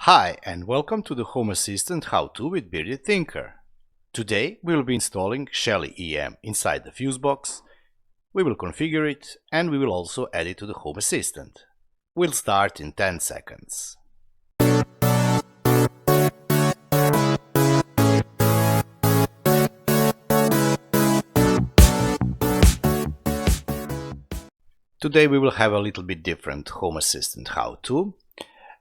Hi and welcome to the Home Assistant How-To with Bearded Thinker. Today we will be installing Shelly EM inside the fuse box. We will configure it and we will also add it to the Home Assistant. We'll start in 10 seconds. Today we will have a little bit different Home Assistant How-To,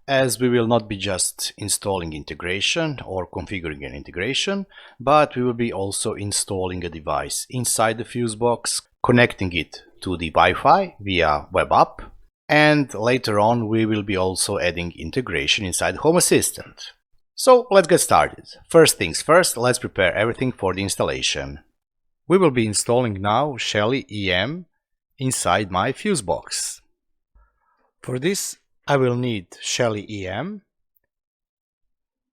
as we will not be just installing integration or configuring an integration, but we will be also installing a device inside the fuse box, connecting it to the Wi-Fi via web app, and later on we will be also adding integration inside Home Assistant. So let's get started. First things first, let's prepare everything for the installation. We will be installing now Shelly EM inside my fuse box. For this I will need Shelly EM,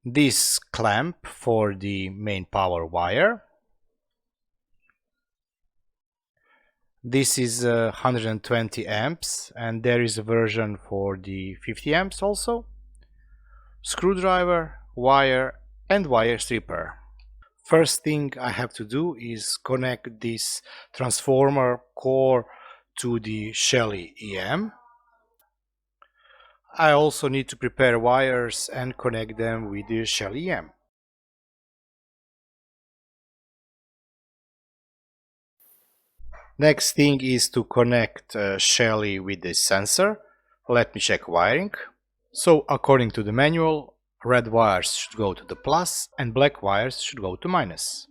this clamp for the main power wire, this is 120 amps and there is a version for the 50 amps also, screwdriver, wire and wire stripper. First thing I have to do is connect this transformer core to the Shelly EM. I also need to prepare wires and connect them with the Shelly EM. Next thing is to connect Shelly with the sensor. Let me check wiring. So according to the manual, red wires should go to the plus and black wires should go to minus,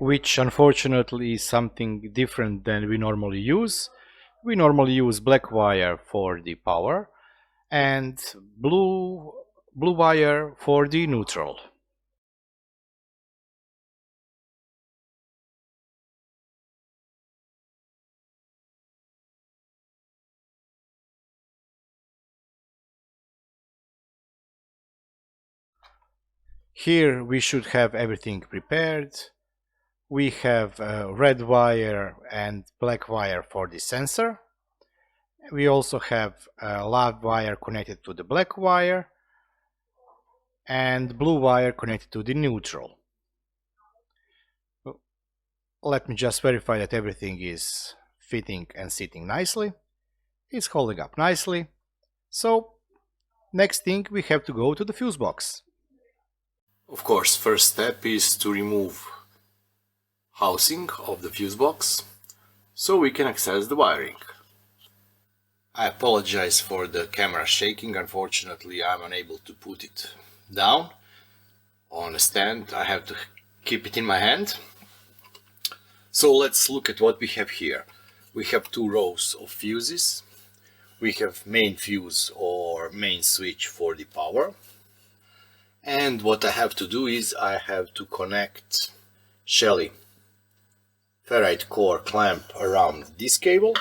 which unfortunately is something different than we normally use. We normally use black wire for the power and blue wire for the neutral. Here we should have everything prepared. We have red wire and black wire for the sensor. We also have a live wire connected to the black wire and blue wire connected to the neutral. Let me just verify that everything is fitting and sitting nicely. It's holding up nicely. So next thing, we have to go to the fuse box. Of course, first step is to remove housing of the fuse box so we can access the wiring. I apologize for the camera shaking. Unfortunately, I'm unable to put it down on a stand. I have to keep it in my hand. So let's look at what we have here. We have two rows of fuses. We have main fuse or main switch for the power. And what I have to do is I have to connect Shelly ferrite core clamp around this cable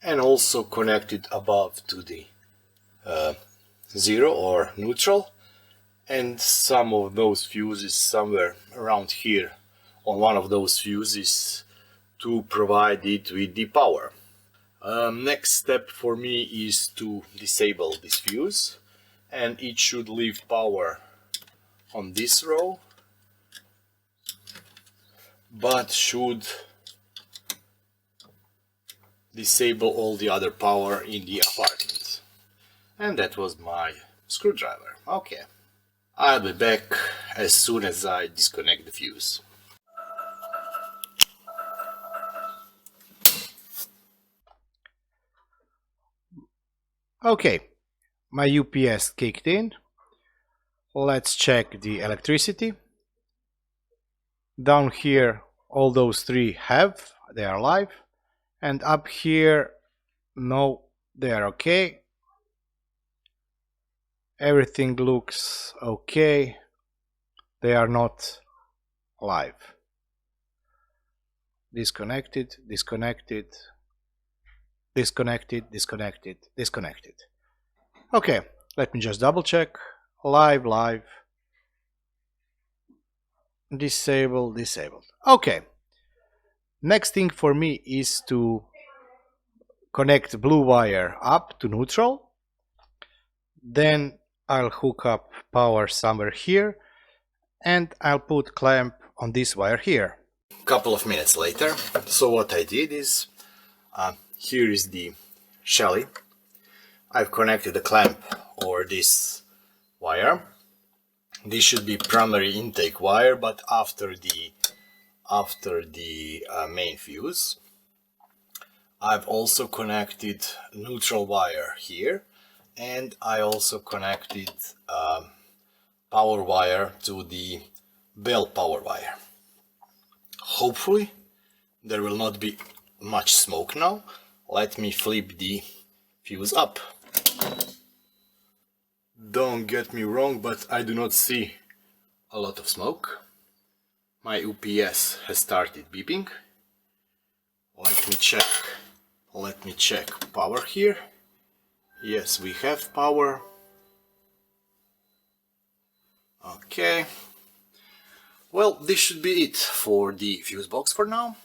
and also connect it above to the zero or neutral, and some of those fuses somewhere around here on one of those fuses to provide it with the power. Next step for me is to disable this fuse, and it should leave power on this row but should disable all the other power in the apartment. And that was my screwdriver. Okay, I'll be back as soon as I disconnect the fuse. Okay, my UPS kicked in. Let's check the electricity. Down here all those three they are live, and up here no, they are okay. Everything looks okay. They are not live. Disconnected, disconnected, disconnected, disconnected, disconnected. Okay, let me just double check. Live, live. Disable, disabled. Okay. Next thing for me is to connect blue wire up to neutral. Then I'll hook up power somewhere here and I'll put clamp on this wire here. Couple of minutes later, so what I did is, here is the Shelly. I've connected the clamp over this wire. This should be primary intake wire, but after the main fuse. I've also connected neutral wire here, and I also connected power wire to the bell power wire. Hopefully there will not be much smoke now. Let me flip the fuse up. Don't get me wrong, but I do not see a lot of smoke. My UPS has started beeping. Let me check power here. Yes, we have power. Okay. Well, this should be it for the fuse box for now.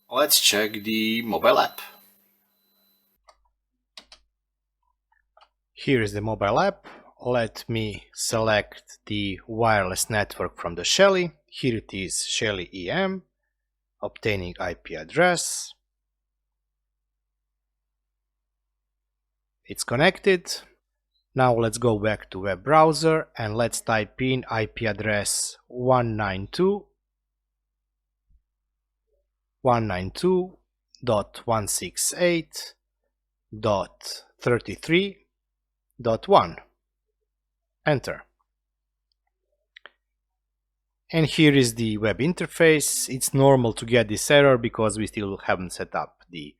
Let's check the mobile app. Here is the mobile app. Let me select the wireless network from the Shelly. Here it is, Shelly EM, obtaining IP address. It's connected. Now let's go back to web browser and let's type in IP address 192.168.33.1. Enter. And here is the web interface. It's normal to get this error because we still haven't set up the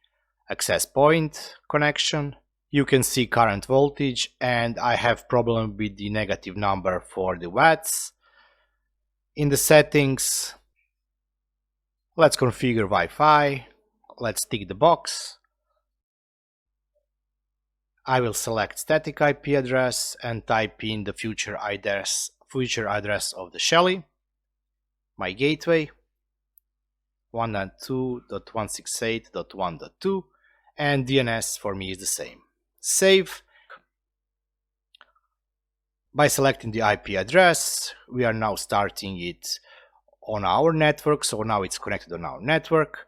access point connection. You can see current voltage, and I have problem with the negative number for the watts. In the settings, let's configure Wi-Fi. Let's tick the box. I will select static IP address and type in the future address of the Shelly. My gateway 192.168.1.2, and DNS for me is the same. Save. By selecting the IP address, we are now starting it on our network, so now it's connected on our network.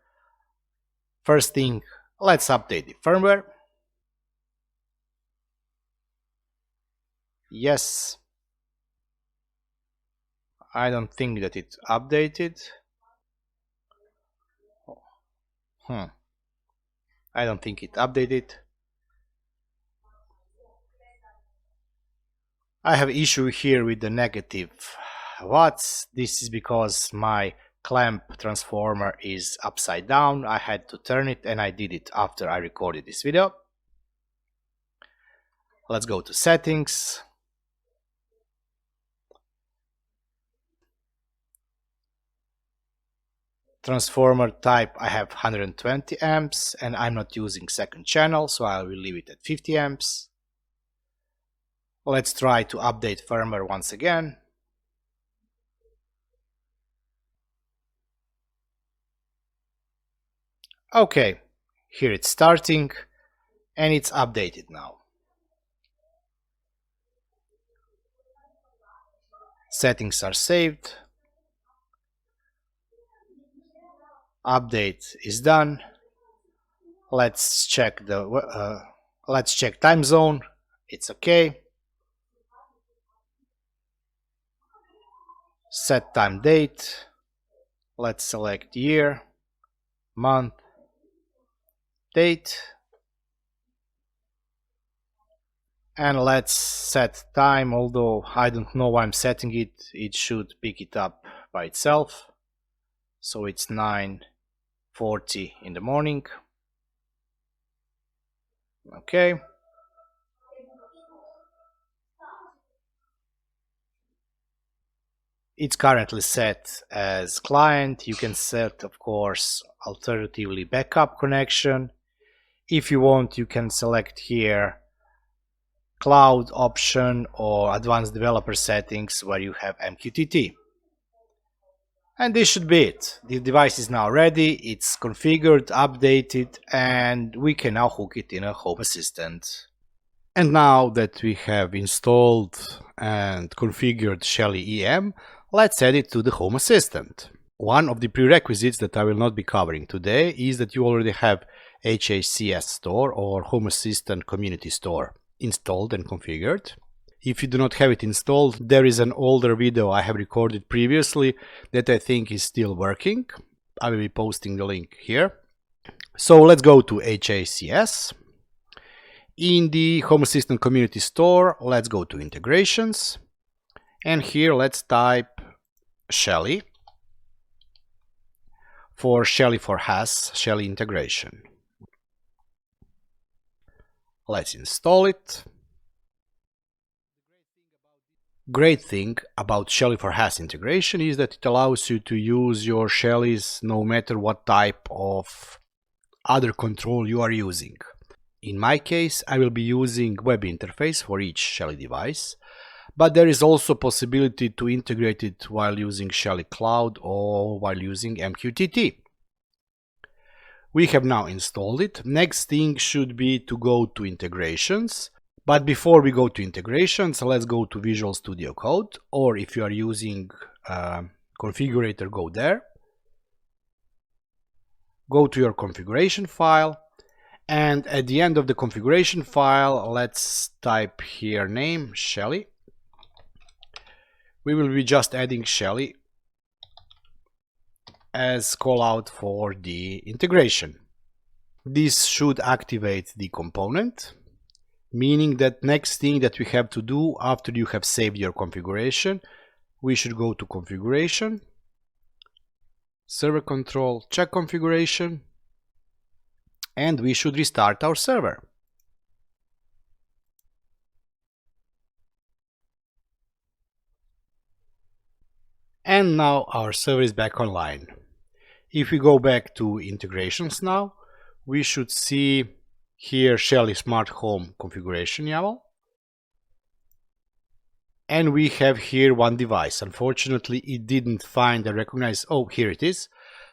First thing, let's update the firmware. Yes. I don't think that it updated. I don't think it updated. I have issue here with the negative watts. This is because my clamp transformer is upside down. I had to turn it, and I did it after I recorded this video. Let's go to settings. Transformer type, I have 120 amps and I'm not using second channel, so I will leave it at 50 amps. Let's try to update firmware once again. Okay, here it's starting and it's updated now. Settings are saved. Update is done. Let's check time zone. It's okay. Set time date. Let's select year, month, date, and let's set time. Although I don't know why I'm setting it, it should pick it up by itself. So it's 9:40 in the morning. Okay. It's currently set as client. You can set, of course, alternatively backup connection. If you want, you can select here cloud option or advanced developer settings where you have MQTT. And this should be it. The device is now ready, it's configured, updated, and we can now hook it in a Home Assistant. And now that we have installed and configured Shelly EM, let's add it to the Home Assistant. One of the prerequisites that I will not be covering today is that you already have HACS store or Home Assistant Community Store installed and configured. If you do not have it installed, there is an older video I have recorded previously that I think is still working. I will be posting the link here. So let's go to HACS. In the Home Assistant Community Store, let's go to Integrations. And here let's type Shelly for HACS, Shelly Integration. Let's install it. Great thing about Shelly for HACS integration is that it allows you to use your Shellys no matter what type of other control you are using. In my case, I will be using web interface for each Shelly device, but there is also possibility to integrate it while using Shelly Cloud or while using MQTT. We have now installed it. Next thing should be to go to integrations. But before we go to integrations, let's go to Visual Studio Code, or if you are using configurator, go there. Go to your configuration file, and at the end of the configuration file, let's type here name Shelly. We will be just adding Shelly as callout for the integration. This should activate the component, meaning that next thing that we have to do after you have saved your configuration, we should go to configuration, server control, check configuration, and we should restart our server. And now our server is back online. If we go back to integrations now, we should see here Shelly Smart Home Configuration YAML. And we have here one device. Unfortunately, it didn't find and recognize. Oh, here it is.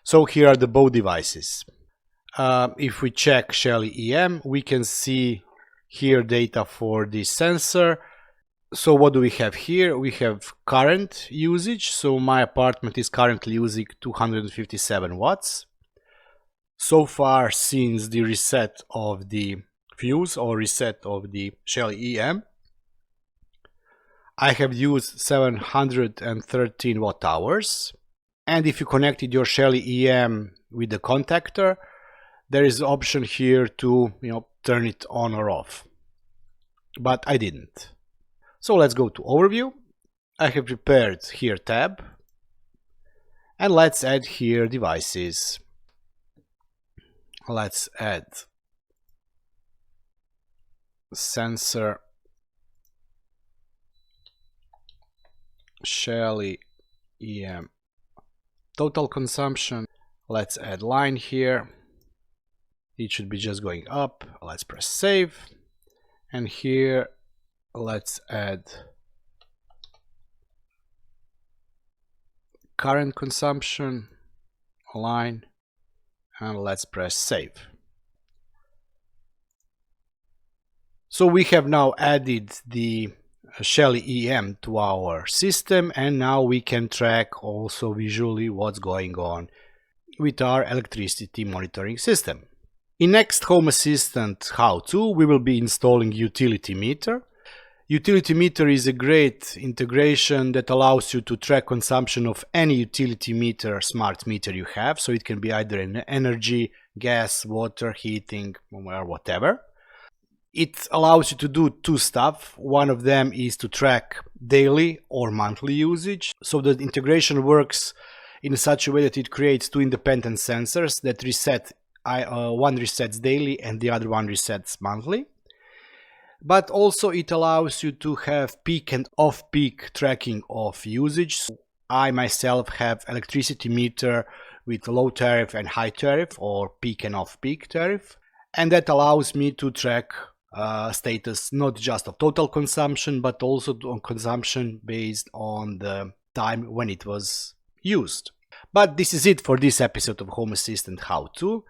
So here are the both devices. If we check Shelly EM, we can see here data for the sensor. So what do we have here? We have current usage. So my apartment is currently using 257 watts. So far, since the reset of the fuse or reset of the Shelly EM, I have used 713 watt hours. And if you connected your Shelly EM with the contactor, there is an option here to turn it on or off. But I didn't. So let's go to overview. I have prepared here tab. And let's add here devices. Let's add sensor Shelly EM total consumption. Let's add line here. It should be just going up. Let's press save. And here let's add current consumption line. And let's press save. So we have now added the Shelly EM to our system, and now we can track also visually what's going on with our electricity monitoring system. In next Home Assistant how-to, we will be installing utility meter. Utility meter is a great integration that allows you to track consumption of any utility meter, smart meter you have. So it can be either in energy, gas, water, heating, or whatever. It allows you to do two stuff. One of them is to track daily or monthly usage. So the integration works in such a way that it creates two independent sensors that reset. One resets daily and the other one resets monthly. But also it allows you to have peak and off-peak tracking of usage. So I myself have electricity meter with low tariff and high tariff, or peak and off-peak tariff. And that allows me to track status not just of total consumption, but also on consumption based on the time when it was used. But this is it for this episode of Home Assistant How To.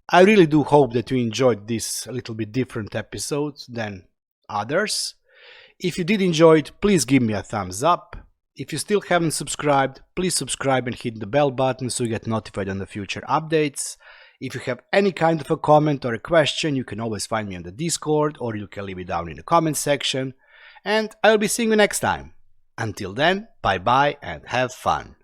I really do hope that you enjoyed this a little bit different episode than others. If you did enjoy it, please give me a thumbs up. If you still haven't subscribed, please subscribe and hit the bell button so you get notified on the future updates. If you have any kind of a comment or a question, you can always find me on the Discord, or you can leave it down in the comment section. And I'll be seeing you next time. Until then, bye bye and have fun.